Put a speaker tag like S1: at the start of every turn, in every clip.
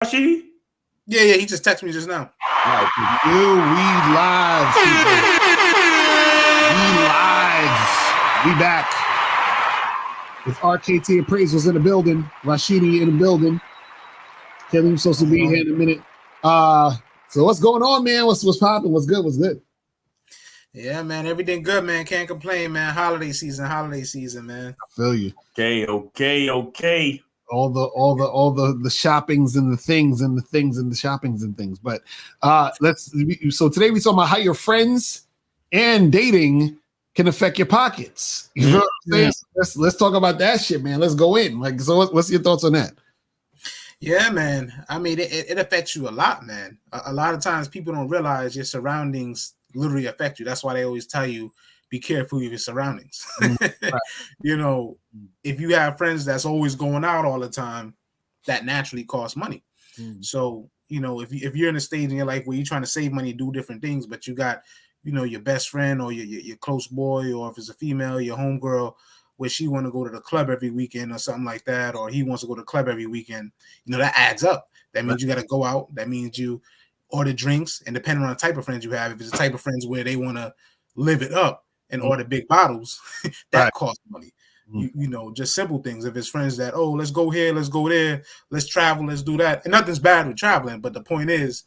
S1: Rashidi?
S2: Yeah, he just texted me just now.
S3: Right. We live. We back with RKT Appraisals in the building. Rashidi in the building. Kalim's supposed to be here in a minute. So what's going on, man? What's popping? What's good? What's good?
S2: Yeah, man. Everything good, man. Can't complain, man. Holiday season, man.
S3: I feel you.
S1: Okay.
S3: All the shoppings and the things and the shoppings and things. But so today we talking about how your friends and dating can affect your pockets. You know what I'm saying? So let's talk about that shit, man. Let's go in. Like, so what's your thoughts on that?
S2: Yeah, man. I mean, it affects you a lot, man. A lot of times people don't realize your surroundings literally affect you. That's why they always tell you, be careful of your surroundings. Right. You know, if you have friends that's always going out all the time, that naturally costs money. So, you know, if you're in a stage in your life where you're trying to save money, do different things, but you got, you know, your best friend or your close boy, or if it's a female, your homegirl, where she want to go to the club every weekend or something like that, or he wants to go to the club every weekend, you know, that adds up. That means you got to go out. That means you order drinks, and depending on the type of friends you have, if it's the type of friends where they want to live it up and order big bottles, that costs money. You know, just simple things. If it's friends that, oh, let's go here, let's go there, let's travel, let's do that. And nothing's bad with traveling, but the point is,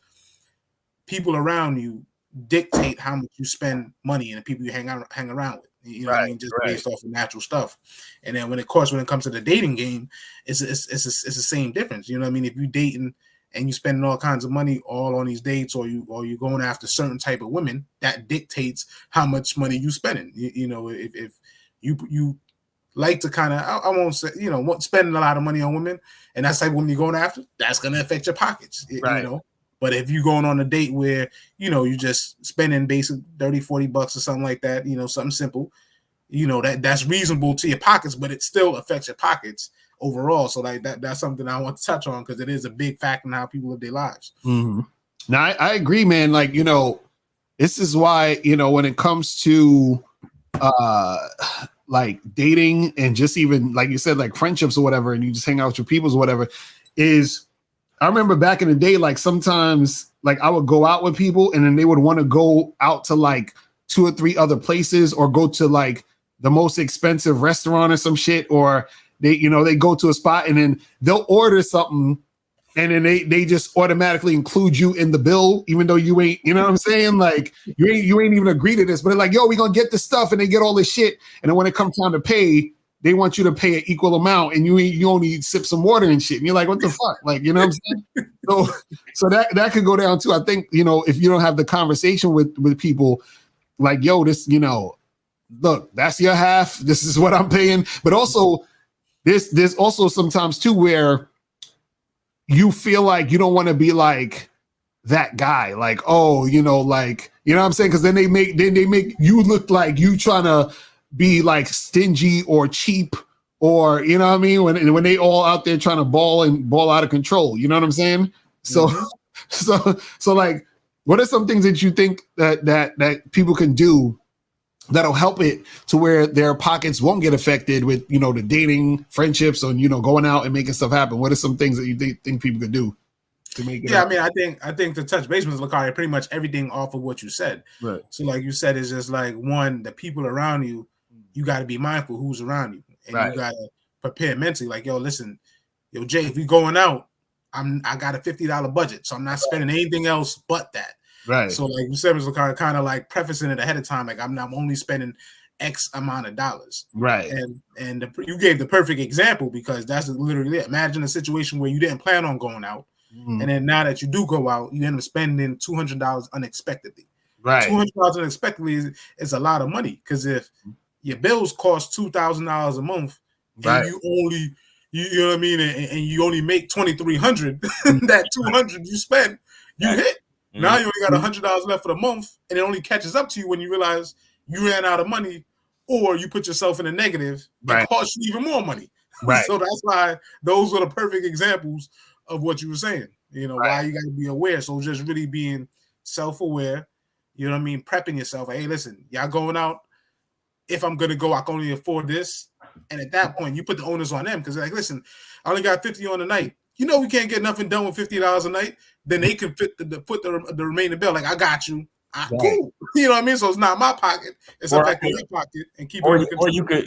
S2: people around you dictate how much you spend money and the people you hang around with. You know what I mean? Just based off of natural stuff. And then when it comes to the dating game, it's the same difference. You know what I mean? If you dating and you spending all kinds of money all on these dates, or you going after certain type of women, that dictates how much money you spending. You know, if you like to kind of, I won't say, you know, spending a lot of money on women, and that's like when you're going after, that's going to affect your pockets, you know. But if you're going on a date where, you know, you just spending basic $30-$40 or something like that, you know, something simple, you know, that's reasonable to your pockets, but it still affects your pockets overall. So like that's something I want to touch on, because it is a big factor in how people live their lives.
S3: Now I agree, man. Like, you know, this is why, you know, when it comes to like dating and just even like you said, like friendships or whatever, and you just hang out with your peoples or whatever, is I remember back in the day, like sometimes like I would go out with people and then they would want to go out to like 2 or 3 other places, or go to like the most expensive restaurant or some shit, or they, you know, they go to a spot and then they'll order something and then they just automatically include you in the bill, even though you ain't, you know what I'm saying? Like you ain't even agree to this, but they're like, yo, we gonna get this stuff, and they get all this shit. And then when it comes time to pay, they want you to pay an equal amount, and you only sip some water and shit. And you're like, what the fuck? Like, you know what I'm saying? So that could go down too. I think, you know, if you don't have the conversation with people like, yo, this, you know, look, that's your half. This is what I'm paying. But also there's also sometimes too where you feel like you don't want to be like that guy, like, oh, you know, like, you know what I'm saying? Because then they make you look like you trying to be like stingy or cheap, or, you know what I mean, when they all out there trying to ball out of control, you know what I'm saying? So so like, what are some things that you think that people can do that'll help it to where their pockets won't get affected with, you know, the dating, friendships, and, you know, going out and making stuff happen? What are some things that you think people could do to make it happen?
S2: I mean, I think to touch base with Lakari, pretty much everything off of what you said.
S3: Right.
S2: So like you said, it's just like, one, the people around you, you got to be mindful who's around you, and you got to prepare mentally. Like, yo, listen, yo, Jay, if we going out, I got a $50 budget, so I'm not spending anything else but that.
S3: Right.
S2: So like you said, Mr. Lakari, kind of like prefacing it ahead of time, like I'm only spending X amount of dollars.
S3: Right.
S2: And you gave the perfect example, because that's literally it. Imagine a situation where you didn't plan on going out, and then now that you do go out, you end up spending $200 unexpectedly.
S3: Right.
S2: $200 unexpectedly is a lot of money, because if your bills cost $2,000 a month, and you only, you know what I mean, and you only make $2,300, that $200 you spent, you hit. Now you only got $100 left for the month, and it only catches up to you when you realize you ran out of money, or you put yourself in a negative, and cost you even more money.
S3: Right.
S2: So that's why those are the perfect examples of what you were saying. You know, why you got to be aware. So just really being self-aware, you know what I mean, prepping yourself. Hey, listen, y'all going out, if I'm gonna go, I can only afford this. And at that point, you put the onus on them, because like, listen, I only got 50 on the night. You know we can't get nothing done with $50 a night. Then they can put the remaining bill. Like, I got you. Cool. You know what I mean? So it's not my pocket. It's affecting your pocket and keep it.
S1: Or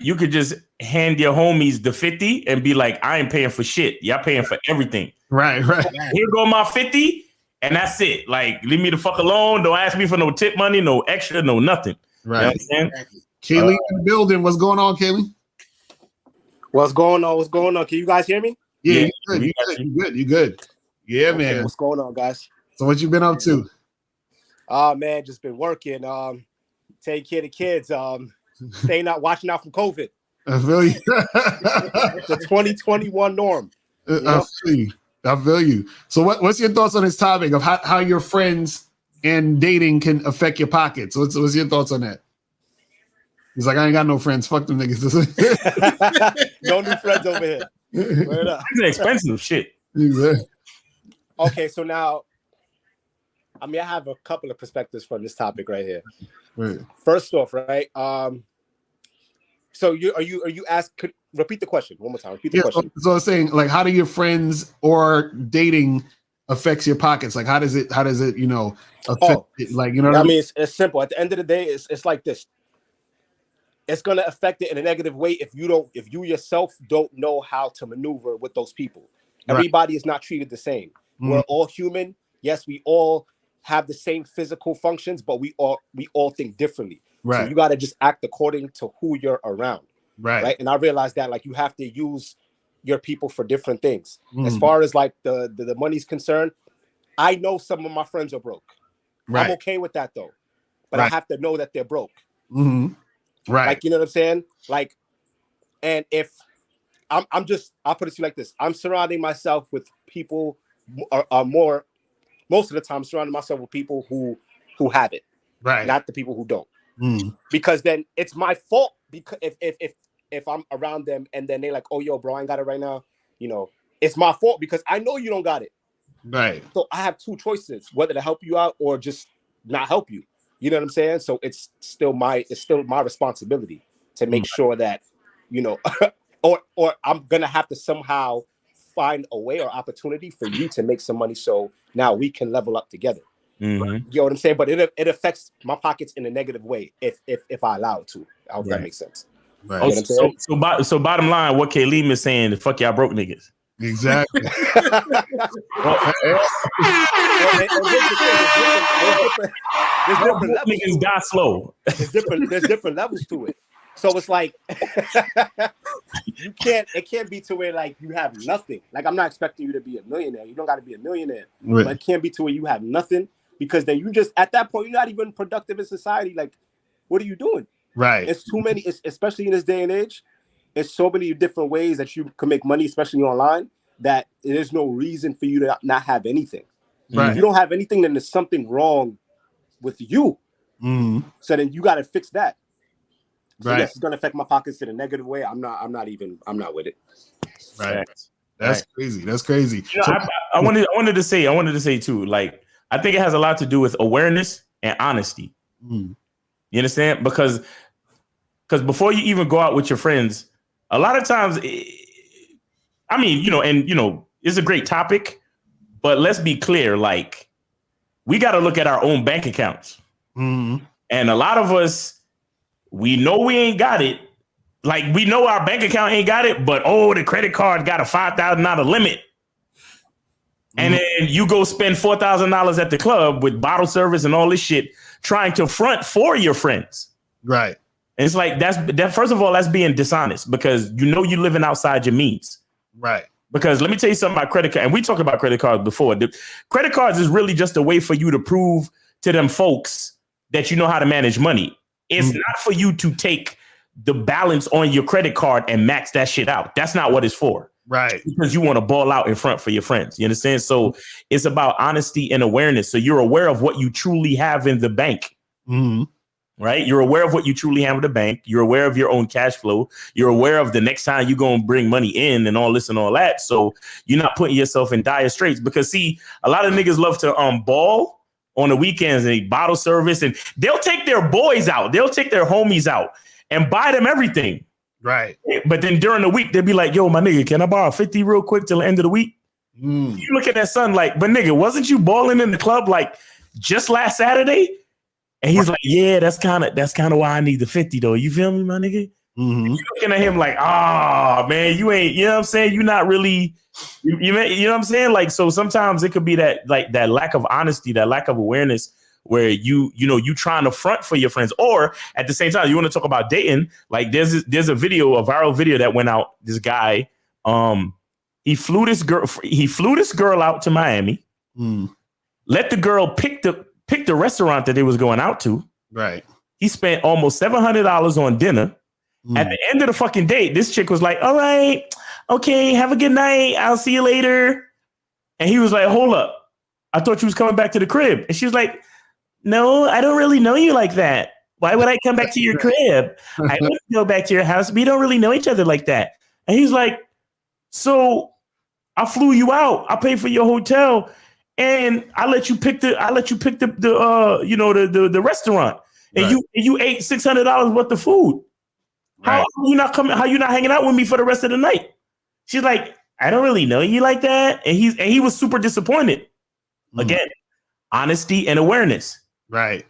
S1: you could just hand your homies the 50 and be like, I ain't paying for shit. Y'all paying for everything.
S3: Right.
S1: Here go my 50, and that's it. Like, leave me the fuck alone. Don't ask me for no tip money, no extra, no nothing.
S3: Right.
S1: You know what I'm saying?
S3: Kaylee in the building. What's going on, Kaylee?
S4: What's going on? Can you guys hear me?
S3: Yeah, you good. Yeah, okay, man.
S4: What's going on, guys?
S3: So what you been up to?
S4: Man, just been working, taking care of the kids, staying out, watching out from COVID.
S3: I feel you.
S4: The 2021 norm.
S3: I feel you. So what's your thoughts on this topic of how your friends and dating can affect your pockets? What's your thoughts on that? He's like, I ain't got no friends. Fuck them niggas.
S4: No new friends over here.
S1: It's expensive shit.
S3: Exactly.
S4: Okay, so now, I mean, I have a couple of perspectives from this topic right here.
S3: Right.
S4: First off, right? So repeat the question one more time. Repeat the question.
S3: So I was saying, like, how do your friends or dating affects your pockets? Like, how does it, affect it? Like, you know what
S4: I mean? It's simple. At the end of the day, it's like this. It's going to affect it in a negative way if you yourself don't know how to maneuver with those people. Everybody is not treated the same. Mm-hmm. We're all human. Yes, we all have the same physical functions, but we all think differently. Right. So you got to just act according to who you're around. Right. And I realized that, like, you have to use your people for different things. Mm-hmm. As far as like the money's concerned, I know some of my friends are broke. Right. I'm okay with that though, but I have to know that they're broke. Mm-hmm. Right. Like, you know what I'm saying? Like, and if I'll put it to you like this. I'm surrounding myself with people most of the time surrounding myself with people who have it. Right. Not the people who don't. Mm. Because then it's my fault because if I'm around them and then they're like, oh, yo, bro, I ain't got it right now. You know, it's my fault because I know you don't got it. Right. So I have two choices, whether to help you out or just not help you. You know what I'm saying? So it's still my responsibility to make sure that, you know, or I'm gonna have to somehow find a way or opportunity for you to make some money so now we can level up together. Mm-hmm. You know what I'm saying? But it affects my pockets in a negative way if I allow it to. I hope that makes sense. Right. You know
S1: so bottom line, what Kaylee is saying, fuck y'all broke niggas.
S3: Exactly.
S1: Niggas die slow.
S4: There's different levels to it. So it's like it can't be to where like you have nothing. Like, I'm not expecting you to be a millionaire. You don't got to be a millionaire. Right. But it can't be to where you have nothing, because then you just, at that point, you're not even productive in society. Like, what are you doing? Right. It's too many, especially in this day and age. There's so many different ways that you can make money, especially online, that there's no reason for you to not have anything. Right. If you don't have anything, then there's something wrong with you. Mm. So then you got to fix that. So yes, it's going to affect my pockets in a negative way. I'm not with it.
S3: Right. That's crazy. That's crazy.
S1: You know, I wanted to say too, like, I think it has a lot to do with awareness and honesty. Mm. You understand? Because before you even go out with your friends, a lot of times, I mean, you know, it's a great topic, but let's be clear, like, we got to look at our own bank accounts. Mm. And a lot of us, we know we ain't got it. Like, we know our bank account ain't got it, but the credit card got a $5,000 limit. And then you go spend $4,000 at the club with bottle service and all this shit, trying to front for your friends. Right. And it's like, that first of all, that's being dishonest, because you know you're living outside your means. Right. Because let me tell you something about credit card. And we talked about credit cards before. The credit cards is really just a way for you to prove to them folks that you know how to manage money. It's not for you to take the balance on your credit card and max that shit out. That's not what it's for. Right. Because you want to ball out in front for your friends. You understand? So it's about honesty and awareness. So you're aware of what you truly have in the bank. Mm-hmm. Right. You're aware of what you truly have in the bank. You're aware of your own cash flow. You're aware of the next time you're going to bring money in and all this and all that. So you're not putting yourself in dire straits, because, see, a lot of niggas love to ball on the weekends and bottle service, and they'll take their boys out. They'll take their homies out and buy them everything. Right. But then during the week, they'll be like, yo, my nigga, can I borrow 50 real quick till the end of the week? You look at that son like, but nigga, wasn't you balling in the club like just last Saturday? And he's like, yeah, that's kind of why I need the 50 though. You feel me, my nigga? You looking at him like, oh man, you ain't, you know what I'm saying? You're not really, you know what I'm saying? Like, so sometimes it could be that like that lack of honesty, that lack of awareness where you trying to front for your friends, or at the same time, you want to talk about dating. Like there's a viral video that went out. This guy, he flew this girl out to Miami, let the girl pick the restaurant that they was going out to.
S3: Right.
S1: He spent almost $700 on dinner. At the end of the fucking date, this chick was like, all right, okay, have a good night. I'll see you later. And he was like, hold up. I thought you was coming back to the crib. And she was like, no, I don't really know you like that. Why would I come back to your crib? I wouldn't go back to your house. We don't really know each other like that. And he's like, so I flew you out. I paid for your hotel. And I let you pick the restaurant. And you ate $600 worth of food. How are you not coming? How you not hanging out with me for the rest of the night? She's like, I don't really know you like that. And he was super disappointed. Again, honesty and awareness. Right.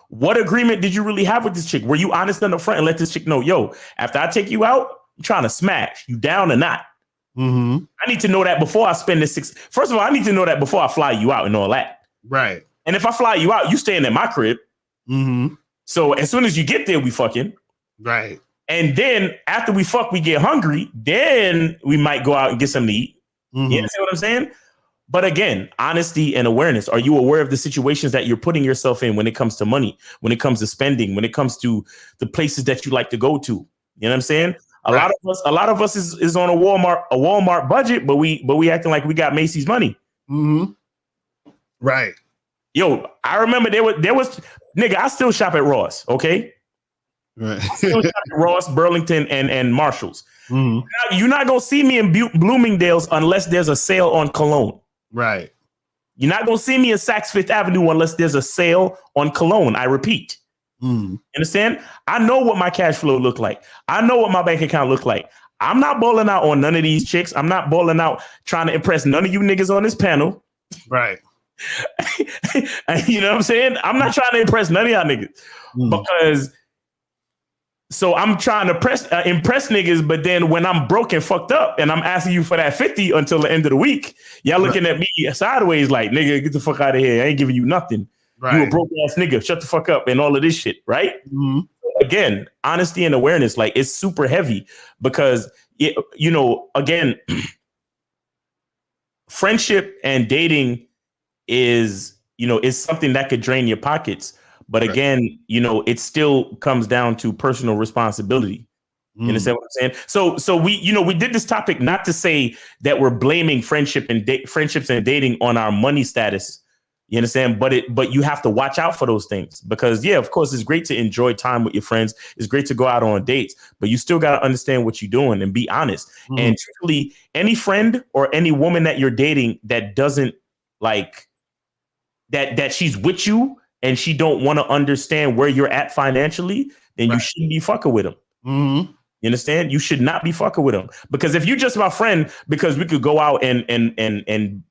S1: What agreement did you really have with this chick? Were you honest on the front and let this chick know, yo, after I take you out, I'm trying to smash you down or not? I need to know that before I spend this First of all, I need to know that before I fly you out and all that. Right. And if I fly you out, you staying at my crib. So as soon as you get there, we fucking. Right. And then after we fuck, we get hungry. Then we might go out and get something to eat. You understand what I'm saying? But again, honesty and awareness. Are you aware of the situations that you're putting yourself in when it comes to money, when it comes to spending, when it comes to the places that you like to go to? You know what I'm saying? A lot of us is on a Walmart budget, but we acting like we got Macy's money. Right. Yo, I remember there was nigga, I still shop at Ross, okay? Right. Still shop at Ross, Burlington, and Marshalls. Now, you're not gonna see me in Bloomingdale's unless there's a sale on cologne. Right. You're not gonna see me in Saks Fifth Avenue unless there's a sale on cologne. I repeat. Understand? I know what my cash flow look like. I know what my bank account look like. I'm not balling out on none of these chicks. I'm not balling out trying to impress none of you niggas on this panel. Right. You know what I'm saying? I'm not trying to impress none of y'all niggas because so I'm trying to impress niggas, but then when I'm broke and fucked up and I'm asking you for that 50 until the end of the week, y'all looking at me sideways like, nigga, get the fuck out of here. I ain't giving you nothing. Right. You a broke ass nigga. Shut the fuck up and all of this shit. Right. Again, honesty and awareness, like it's super heavy because, again, friendship and dating is something that could drain your pockets. But again, it still comes down to personal responsibility. You understand what I'm saying? So we did this topic not to say that we're blaming friendships and dating on our money status. You understand? But you have to watch out for those things because, yeah, of course, it's great to enjoy time with your friends. It's great to go out on dates, but you still got to understand what you're doing and be honest. And truthfully, any friend or any woman that you're dating that doesn't like that she's with you and she don't want to understand where you're at financially, then you shouldn't be fucking with them. You understand? You should not be fucking with them because if you're just my friend because we could go out and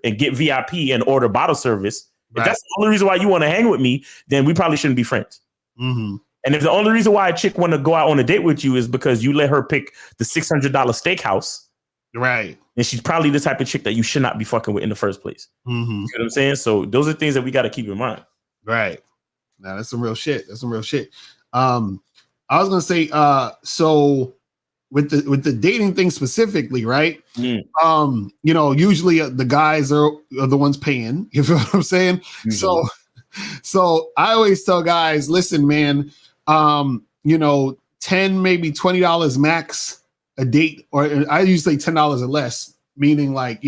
S1: get VIP and order bottle service. If that's the only reason why you want to hang with me, then we probably shouldn't be friends. And if the only reason why a chick want to go out on a date with you is because you let her pick the $600 steakhouse, right? And she's probably the type of chick that you should not be fucking with in the first place. You know what I'm saying? So those are things that we got to keep in mind. Right.
S3: Now that's some real shit. I was gonna say, so with the dating thing specifically, right? Usually the guys are the ones paying. You feel what I'm saying? So I always tell guys, listen, man, 10, maybe $20 max a date, or I usually say $10 or less, meaning like,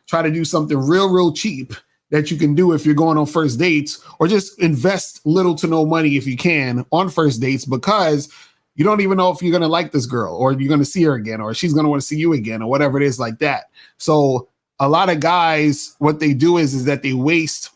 S3: try to do something real cheap that you can do if you're going on first dates, or just invest little to no money if you can on first dates, because you don't even know if you're going to like this girl or you're going to see her again, or she's going to want to see you again, or whatever it is like that. So a lot of guys, what they do is that they waste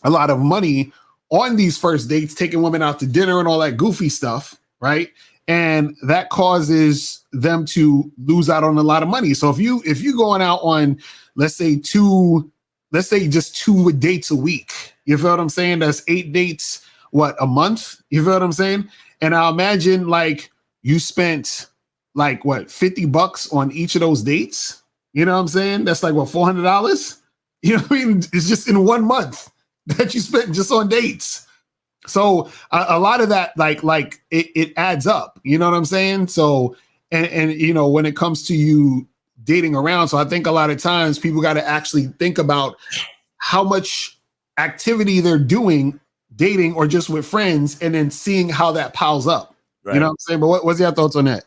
S3: a lot of money on these first dates, taking women out to dinner and all that goofy stuff. Right. and that causes them to lose out on a lot of money. So if you going out on, let's say just 2 dates a week, you feel what I'm saying? That's 8 dates, what, a month? You feel what I'm saying? And I imagine like you spent like what, $50 on each of those dates. You know what I'm saying? That's like what, $400? You know what I mean? It's just in 1 month that you spent just on dates. So a lot of that, like it adds up. You know what I'm saying? So and you know, when it comes to you dating around, so I think a lot of times people got to actually think about how much activity they're doing dating or just with friends, and then seeing how that piles up. Right. You know what I'm saying? But what's your thoughts on that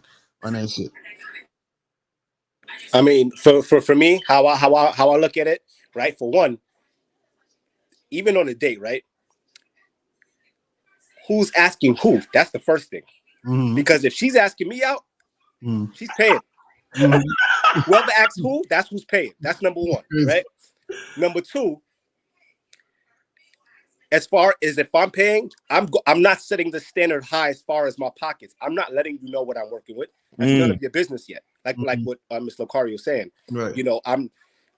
S3: shit?
S4: I mean, for me, how I look at it, right? For one, even on a date, right? Who's asking who? That's the first thing. Mm-hmm. Because if she's asking me out, she's paying. Mm-hmm. Whoever asks who, that's who's paying. That's number one, right? Number two, as far as if I'm paying, I'm not setting the standard high as far as my pockets. I'm not letting you know what I'm working with. That's none of your business yet. Like what Ms. Locario was saying. Right. You know,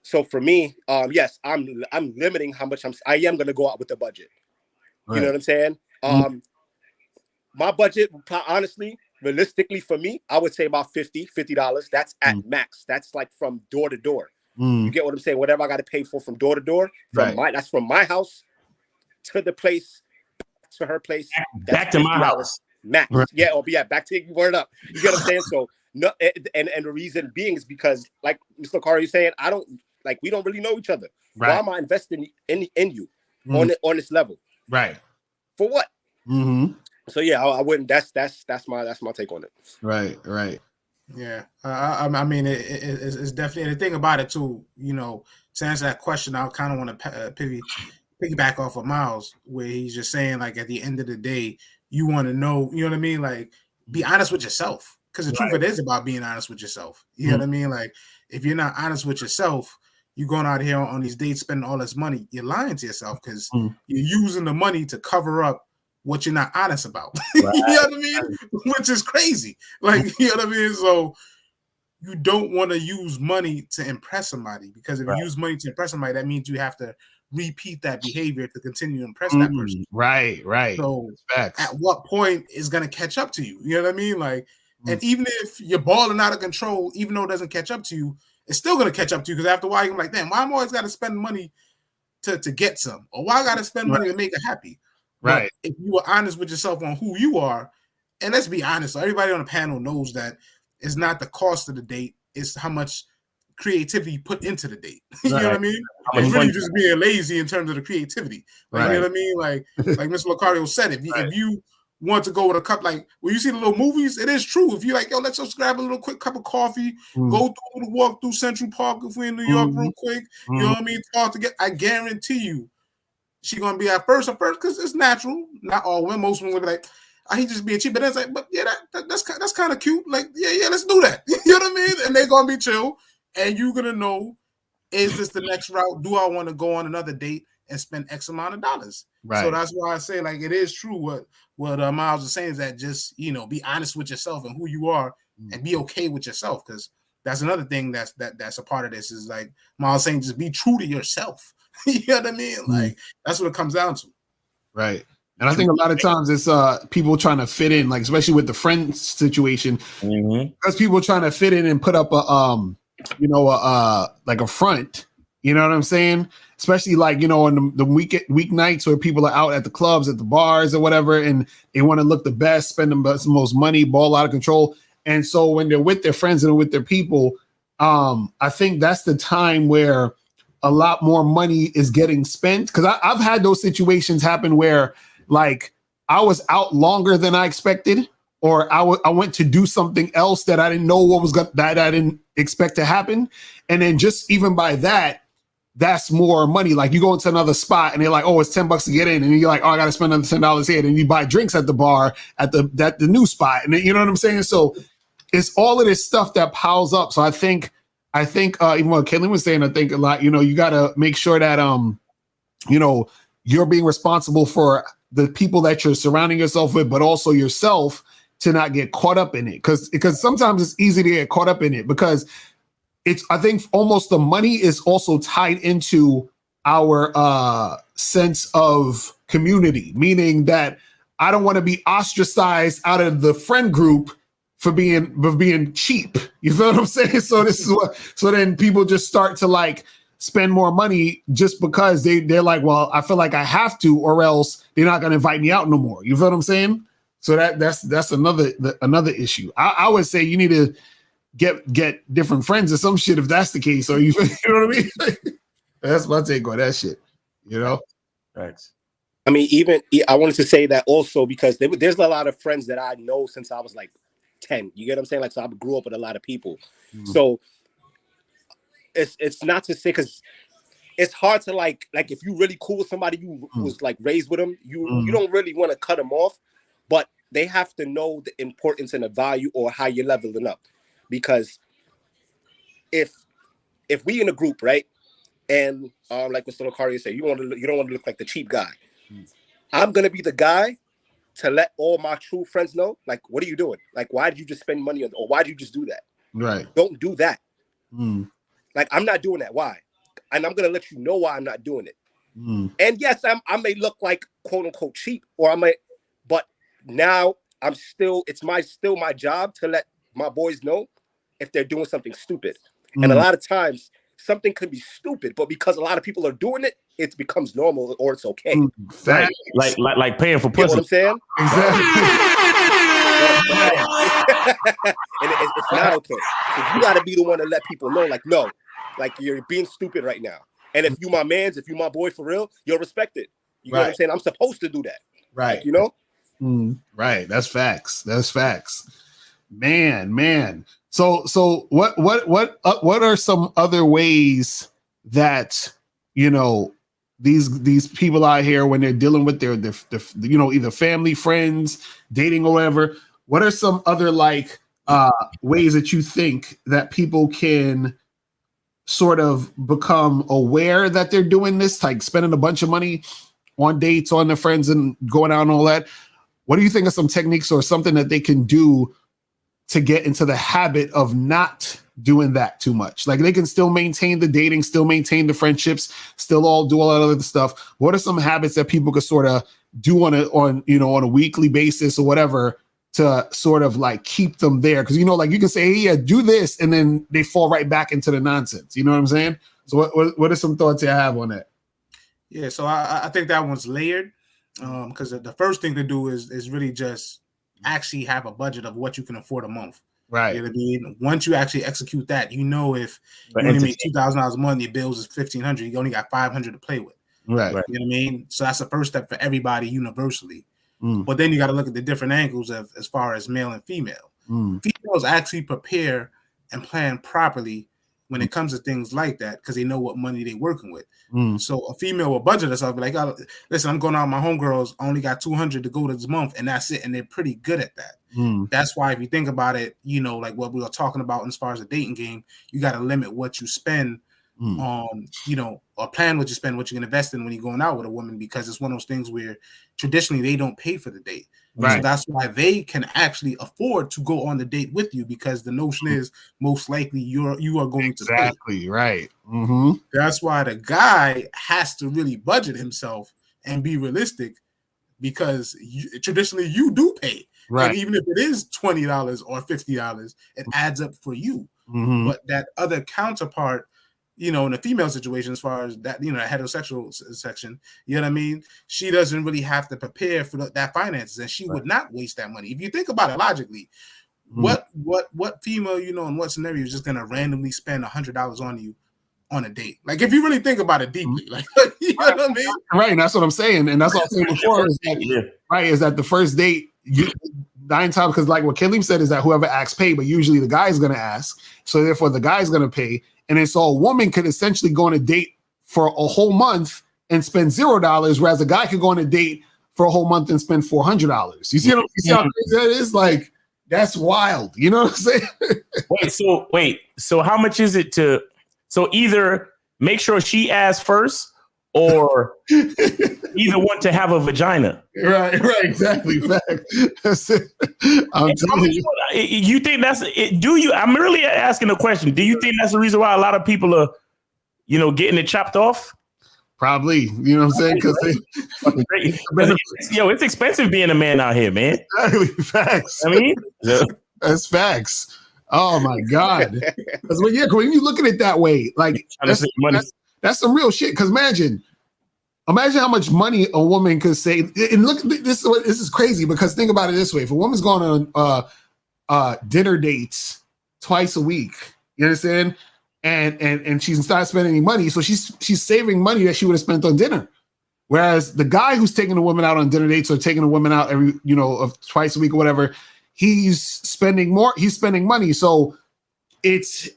S4: so for me, yes, I'm limiting how much I am going to go out with the budget. Right. You know what I'm saying? My budget, honestly, realistically for me, I would say about $50. That's at max. That's like from door to door. You get what I'm saying? Whatever I got to pay for from door to door, that's from my house to the place, to her place.
S1: Back to my house.
S4: Max. Right. Yeah, back to your word up. You get what I'm saying? So no, and the reason being is because, like Mr. Locario is saying, we don't really know each other. Right. Why am I investing in you on this level?
S3: Right.
S4: For what? Mm-hmm. So yeah, I wouldn't. That's my take on it.
S3: Right.
S2: Yeah, I mean, it's definitely the thing about it too. You know, to answer that question, I kind of want to piggyback off of Miles, where he's just saying, like, at the end of the day, you want to know, you know what I mean? Like, be honest with yourself, because the truth it is about being honest with yourself. You know what I mean? Like, if you're not honest with yourself, you're going out here on these dates, spending all this money, you're lying to yourself because you're using the money to cover up what you're not honest about. Right. You know what I mean? Which is crazy. Like, you know what I mean? So you don't want to use money to impress somebody, because if you use money to impress somebody, that means you have to repeat that behavior to continue to impress that person.
S3: Right.
S2: So at what point is going to catch up to you? You know what I mean? Like, and even if you're balling out of control, even though it doesn't catch up to you, it's still going to catch up to you, because after a while, you're like, damn, why am I always got to spend money to get some? Or why I got to spend money to make her happy? Right. But if you are honest with yourself on who you are, and let's be honest, everybody on the panel knows that it's not the cost of the date, it's how much creativity you put into the date. You know what I mean? It's really just being lazy in terms of the creativity. Like, you know what I mean? Like Mr. Locario said, if you want to go with a cup, like when you see the little movies, it is true. If you're like, yo, let's just grab a little quick cup of coffee, go through the walk through Central Park if we're in New York real quick, you know what I mean? Talk to get, I guarantee you, she's gonna be at first because it's natural. Not all women, most women will be like, he just being cheap. But it's like, but yeah, that's kind of cute. Like, yeah, let's do that. You know what I mean? And they're gonna be chill, and you're gonna know, is this the next route? Do I want to go on another date and spend X amount of dollars? Right. So that's why I say, like, it is true what Miles is saying, is that just, you know, be honest with yourself and who you are, and be okay with yourself, because that's another thing that's a part of this, is like Miles saying, just be true to yourself. You know what I mean? Like, that's what it comes down to. Right.
S3: And I think a lot of times it's people trying to fit in, like, especially with the friend situation, because people trying to fit in and put up a like a front. You know what I'm saying? Especially, like, you know, on the weeknights where people are out at the clubs, at the bars or whatever, and they want to look the best, spend the most money, ball out of control. And so when they're with their friends and with their people, I think that's the time where a lot more money is getting spent. Because I've had those situations happen where, like, I was out longer than I expected, or I went to do something else that I didn't know that I didn't expect to happen. And then just even by that's more money. Like, you go into another spot and they're like, oh, it's $10 to get in. And you're like, oh, I got to spend another $10 here. And you buy drinks at the bar at the new spot. And then, you know what I'm saying? So it's all of this stuff that piles up. So I think even what Caitlin was saying, I think a lot, you know, you got to make sure that, you know, you're being responsible for the people that you're surrounding yourself with, but also yourself. to not get caught up in it, because sometimes it's easy to get caught up in it because I think almost the money is also tied into our sense of community, meaning that I don't want to be ostracized out of the friend group for being cheap. You feel what I'm saying? So this is so then people just start to like spend more money just because they're like, well, I feel like I have to, or else they're not going to invite me out no more. You feel what I'm saying? So that's another issue. I would say you need to get different friends or some shit if that's the case. Or you know what I mean? That's my take on that shit. You know?
S1: Thanks.
S4: I mean, even I wanted to say that also because there's a lot of friends that I know since I was like 10. You get what I'm saying? Like, so I grew up with a lot of people. Mm-hmm. So it's not to say, because it's hard to like if you really cool with somebody you was like raised with them, you don't really want to cut them off, but they have to know the importance and the value or how you're leveling up. Because if we in a group, right, and like Mr. Lucario said, you don't want to look like the cheap guy. I'm gonna be the guy to let all my true friends know, like, what are you doing? Like, why did you just spend money on, or why did you just do that?
S3: Right.
S4: Don't do that. Like, I'm not doing that. Why? And I'm gonna let you know why I'm not doing it. And yes, I may look like quote unquote cheap, but now it's still my job to let my boys know if they're doing something stupid. And a lot of times something could be stupid, but because a lot of people are doing it, it becomes normal or it's okay.
S1: Right. Like paying for pussy.
S4: You know what I'm saying?
S3: Exactly.
S4: And it's not okay. So you got to be the one to let people know, like, no, like, you're being stupid right now. And if you my mans, if you my boy for real, you'll respect it. You know what I'm saying? I'm supposed to do that.
S3: Right.
S4: Like, you know?
S3: Right. That's facts. That's facts. Man. So what are some other ways that, you know, these people out here, when they're dealing with their you know, either family, friends, dating or whatever, what are some other like ways that you think that people can sort of become aware that they're doing this, like spending a bunch of money on dates, on their friends and going out and all that? What do you think of some techniques or something that they can do to get into the habit of not doing that too much? Like, they can still maintain the dating, still maintain the friendships, still all do all that other stuff. What are some habits that people could sort of do on a weekly basis or whatever to sort of like keep them there? Because, you know, like, you can say, hey, yeah, do this, and then they fall right back into the nonsense. You know what I'm saying? So what are some thoughts you have on that?
S2: Yeah, so I think that one's layered, because the first thing to do is really just actually have a budget of what you can afford a month.
S3: Right.
S2: You know what I mean? Once you actually execute that, you know, if you only make $2,000 a month, your bills is $1,500, you only got $500 to play with.
S3: Right.
S2: You know what I mean? So that's the first step for everybody universally. But then you got to look at the different angles of as far as male and female. Females actually prepare and plan properly when it comes to things like that, because they know what money they're working with. So a female will budget herself, be like, oh, listen, I'm going out with my homegirls, I only got $200 to go this month, and that's it. And they're pretty good at that. That's why, if you think about it, you know, like what we were talking about as far as the dating game, you got to limit what you spend on, you know, or plan what you spend, what you can invest in when you're going out with a woman, because it's one of those things where traditionally they don't pay for the date. Right. So that's why they can actually afford to go on the date with you, because the notion is most likely you are going to pay.
S3: Exactly, right.
S2: That's why the guy has to really budget himself and be realistic, because traditionally you do pay. Right. And even if it is $20 or $50, it adds up for you. But that other counterpart, you know, in a female situation, as far as that, you know, heterosexual section, you know what I mean? She doesn't really have to prepare for that finances, and she would not waste that money. If you think about it logically, what female, you know, in what scenario is just going to randomly spend $100 on you on a date? Like, if you really think about it deeply, like, you know what I mean?
S3: Right. And that's what I'm saying. And that's what I was saying before. Is that the first date, you 9 times, because like what Kalim said is that whoever asks pay, but usually the guy's going to ask. So therefore the guy's going to pay. And then so a woman could essentially go on a date for a whole month and spend $0, whereas a guy could go on a date for a whole month and spend $400. You see how crazy that is? Like, that's wild. You know what I'm saying?
S1: So how much is it to? So either make sure she asks first, or either want to have a vagina.
S3: Right, exactly. That's it. I'm telling you.
S1: You think that's it? Do you? I'm really asking a question. Do you think that's the reason why a lot of people are, getting it chopped off?
S3: Probably, you know what I'm saying? Because
S1: it's expensive being a man out here, man.
S3: Exactly, facts.
S1: I mean,
S3: that's facts. Oh my God. Because when you look at it that way, like that's some real shit. Because imagine how much money a woman could save. And look, this is crazy because think about it this way: if a woman's going on dinner dates twice a week, you understand? And she's not spending any money, so she's saving money that she would have spent on dinner. Whereas the guy who's taking a woman out on dinner dates or taking a woman out every of twice a week or whatever, he's spending more. He's spending money, so it's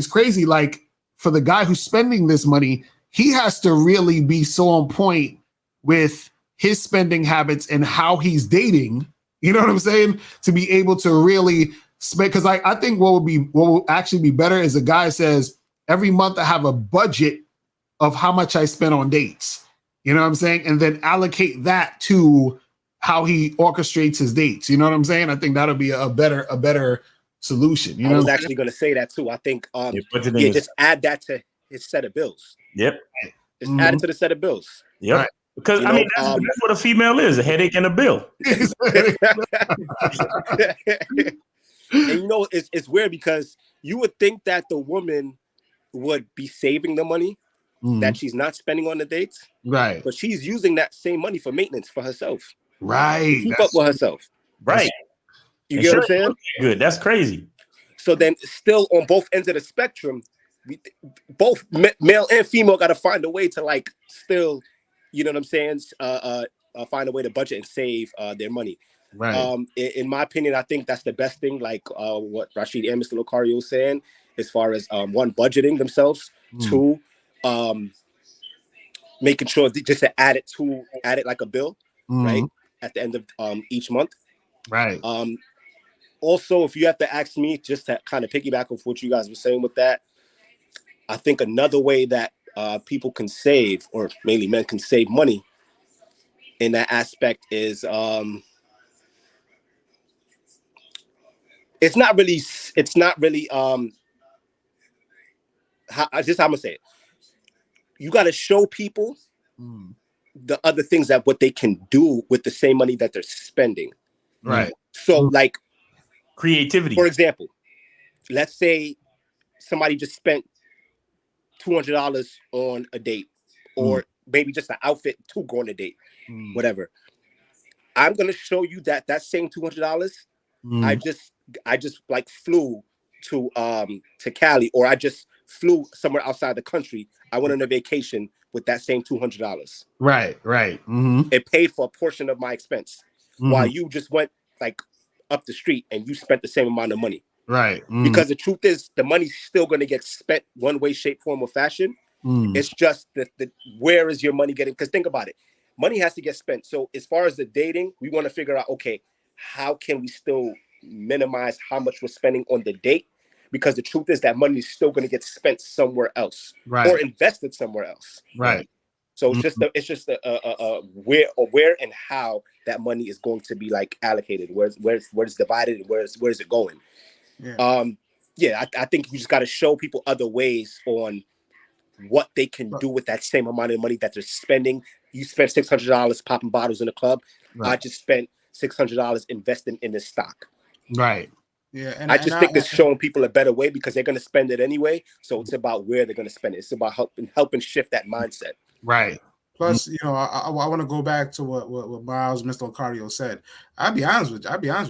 S3: crazy. Like for the guy who's spending this money, he has to really be so on point with his spending habits and how he's dating. You know what I'm saying? To be able to really spend, because I think what will actually be better is a guy says every month I have a budget of how much I spend on dates. You know what I'm saying? And then allocate that to how he orchestrates his dates. You know what I'm saying? I think that'll be a better solution.
S4: I was actually going to say that too. I think just add that to his set of bills.
S1: Yep.
S4: Just add it to the set of bills.
S1: Yep. Right. Because that's what a female is: a headache and a bill.
S4: And it's weird because you would think that the woman would be saving the money that she's not spending on the dates,
S3: right?
S4: But she's using that same money for maintenance for herself,
S3: right?
S4: Keep up with herself,
S1: right?
S4: You get what I'm saying?
S1: Good. That's crazy.
S4: So then, still on both ends of the spectrum, both male and female got to find a way to still, you know what I'm saying? Find a way to budget and save their money.
S3: Right.
S4: In my opinion, I think that's the best thing. Like what Rashid and Mr. Locario was saying, as far as one, budgeting themselves, two, making sure just to add it like a bill, right, at the end of each month.
S3: Right.
S4: Also, if you have to ask me, just to kind of piggyback off what you guys were saying with that, I think another way that people can save, or mainly men can save money in that aspect is it's not really how I'm gonna say it. You got to show people the other things that what they can do with the same money that they're spending.
S3: Right.
S4: So like
S1: creativity.
S4: For example, let's say somebody just spent $200 on a date, or maybe just an outfit to go on a date, whatever. I'm gonna show you that same $200. I just like flew to Cali, or I just flew somewhere outside the country. I went on a vacation with that same $200.
S3: Right.
S4: It paid for a portion of my expense, while you just went like up the street and you spent the same amount of money.
S3: Right.
S4: Because the truth is, the money's still going to get spent one way, shape, form, or fashion. It's just the where is your money getting? Because think about it, money has to get spent. So as far as the dating, we want to figure out, okay, how can we still minimize how much we're spending on the date? Because the truth is that money is still going to get spent somewhere else,
S3: right,
S4: or invested somewhere else.
S3: Right.
S4: So it's just where and how that money is going to be like allocated, where it's divided, and where is it going? Yeah. I think you just got to show people other ways on what they can do with that same amount of money that they're spending. You spent $600 popping bottles in a club. Right. I just spent $600 investing in this stock.
S3: Right.
S2: Yeah.
S4: And I think it's showing people a better way, because they're going to spend it anyway. So it's about where they're going to spend it. It's about helping shift that mindset.
S3: Right.
S2: Plus, I want to go back to what Miles, Mr. Locario said. I'll be honest with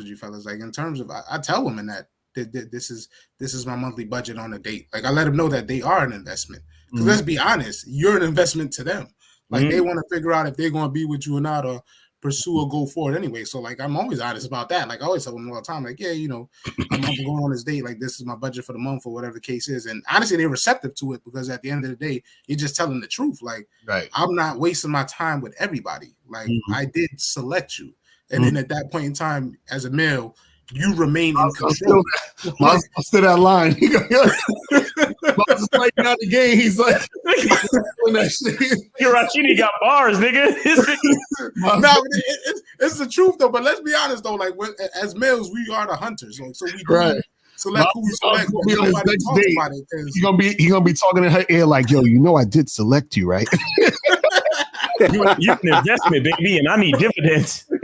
S2: you, fellas. Like, in terms of, I tell women that this is my monthly budget on a date. Like, I let them know that they are an investment. Because let's be honest, you're an investment to them. Like, they want to figure out if they're going to be with you or not, or pursue or go forward anyway. So, like, I'm always honest about that. Like, I always tell them all the time, like, yeah, I'm going on this date. Like, this is my budget for the month, or whatever the case is. And honestly, they're receptive to it, because at the end of the day, you're just telling the truth. Like,
S3: right.
S2: I'm not wasting my time with everybody. Like, I did select you. And then at that point in time, as a male, you remain in control.
S3: Miles still that line. Miles is like out the game. He's like, that shit.
S1: Rashidi got bars, nigga.
S2: No, it's the truth though. But let's be honest though, like as males, we are the hunters. Like, so we do select who we select. Nobody talks about it.
S3: He gonna be talking in her ear like, yo, you know I did select you, right?
S1: You an investment, baby, and I need dividends.
S2: You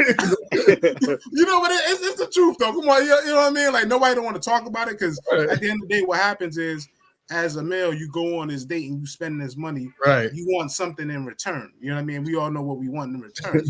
S2: know, but it's the truth though. Come on, you know what I mean? Like nobody don't want to talk about it because at the end of the day, what happens is, as a male, you go on this date and you spend this money.
S3: Right.
S2: You want something in return. You know what I mean? We all know what we want in return.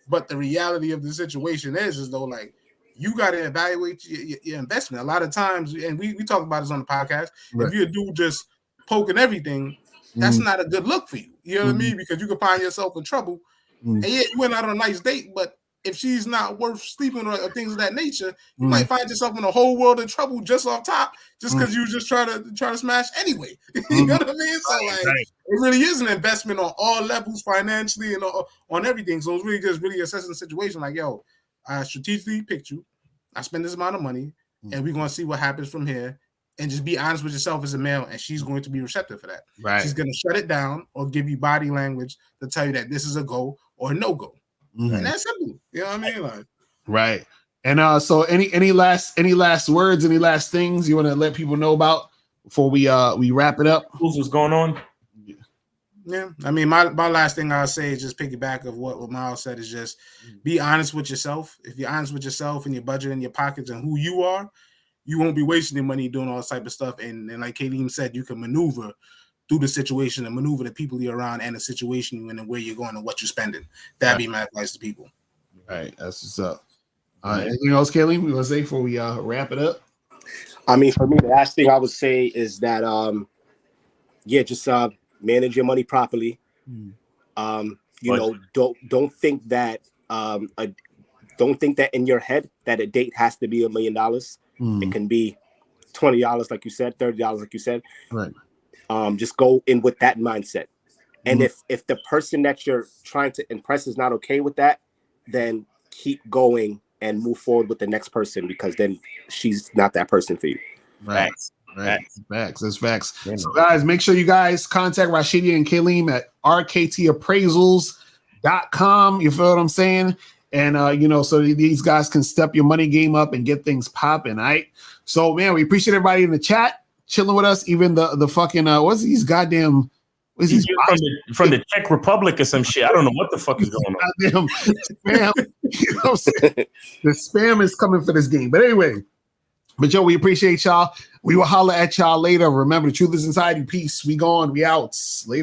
S2: But the reality of the situation is though, like you got to evaluate your investment. A lot of times, and we talk about this on the podcast. Right. If you're a dude just poking everything, that's not a good look for you. You know what I mean? Because you can find yourself in trouble. And yeah, you went out on a nice date, but if she's not worth sleeping or things of that nature, you might find yourself in a whole world of trouble just off top, just because you just try to smash anyway. You know what I mean? So like, it really is an investment on all levels, financially and on everything. So it's really just assessing the situation. Like, yo, I strategically picked you. I spend this amount of money, and we're gonna see what happens from here. And just be honest with yourself as a male, and she's going to be receptive for that.
S3: Right.
S2: She's going to shut it down or give you body language to tell you that this is a go or a no go. And that's simple. You know what I mean? Like,
S3: right. And so any last words, any last things you want to let people know about before we wrap it up?
S1: What's going on?
S2: Yeah. I mean, my last thing I'll say is just piggyback of what Miles said is just be honest with yourself. If you're honest with yourself and your budget and your pockets and who you are, you won't be wasting your money doing all this type of stuff. And like Kaleem said, you can maneuver through the situation and maneuver the people you're around and the situation you're in and where you're going and what you're spending. That'd be my advice to people.
S3: All right. That's what's up. Anything else, Kaleem, we want to say before we wrap it up?
S4: I mean, for me, the last thing I would say is that, just manage your money properly. You know, don't think that in your head that a date has to be $1 million. It can be $20, like you said, $30, like you said.
S3: Right.
S4: Just go in with that mindset. And if the person that you're trying to impress is not okay with that, then keep going and move forward with the next person, because then she's not that person for you.
S3: Right. Facts. That's facts. Yeah. So guys, make sure you guys contact Rashidi and Kaleem at rktappraisals.com. You feel what I'm saying? And, so these guys can step your money game up and get things popping, all right? So, man, we appreciate everybody in the chat chilling with us. Even the fucking, what's these goddamn...
S1: From the Czech Republic or some shit. I don't know what the fuck is going on.
S3: Goddamn spam. You know what I'm saying? The spam is coming for this game. But anyway, we appreciate y'all. We will holler at y'all later. Remember, the truth is inside you. Peace. We gone. We out. Later.